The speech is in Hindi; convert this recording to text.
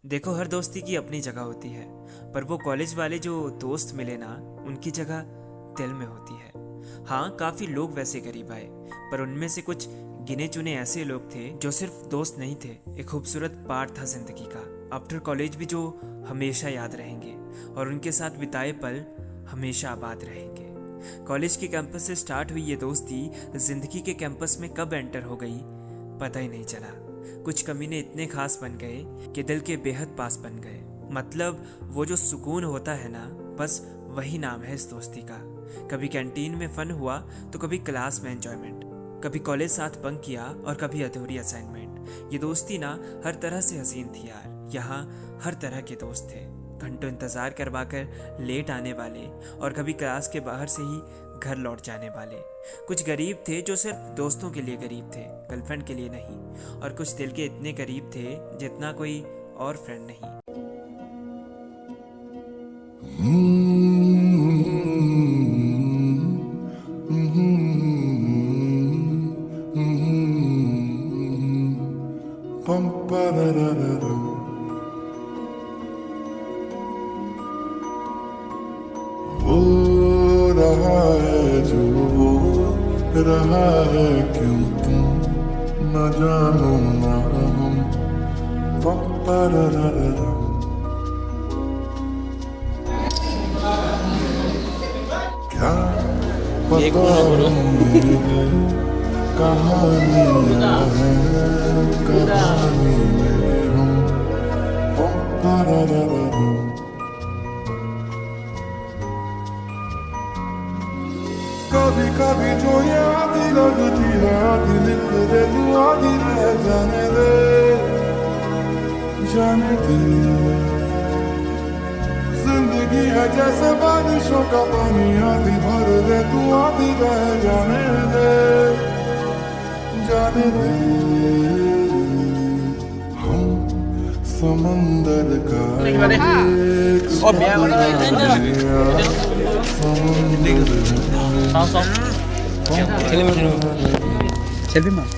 देखो, हर दोस्ती की अपनी जगह होती है, पर वो कॉलेज वाले जो दोस्त मिले ना, उनकी जगह दिल में होती है। हाँ, काफ़ी लोग वैसे करीब आए, पर उनमें से कुछ गिने चुने ऐसे लोग थे जो सिर्फ दोस्त नहीं थे, एक खूबसूरत पार्ट था जिंदगी का। आफ्टर कॉलेज भी जो हमेशा याद रहेंगे और उनके साथ बिताए पल हमेशा आबाद रहेंगे। कॉलेज के कैंपस से स्टार्ट हुई ये दोस्ती जिंदगी के कैंपस में कब एंटर हो गई पता ही नहीं चला। कुछ कमीने इतने खास बन गए कि दिल के बेहद पास बन गए। मतलब वो जो सुकून होता है ना, बस वही नाम है इस दोस्ती का। कभी कैंटीन में फन हुआ तो कभी क्लास में एंजॉयमेंट, कभी कॉलेज साथ बंक किया और कभी अधूरी असाइनमेंट। ये दोस्ती ना हर तरह से हसीन थी यार। यहाँ हर तरह के दोस्त थे, घंटों इंतजार करवा कर लेट आने वाले और कभी क्लास के बाहर से ही घर लौट जाने वाले। कुछ गरीब थे जो सिर्फ दोस्तों के लिए गरीब थे, गर्लफ्रेंड के लिए नहीं। और कुछ दिल के इतने करीब थे जितना कोई और फ्रेंड नहीं। हो रहा है जो हो रहा है, क्यों तुम न जानो ना हम। क्या पता मेरी है कहानियां हैं, कहानी में हम। कभी कभी जो ये आधी लगती है, आधी लिख दे तू, आधी रह जाने दे, जाने दे। जिंदगी है जैसे बारिशों का पानी, आधी भर दे तू, आधी रह जाने दे, जाने दे। हम समंदर का एक सेल्फी मार।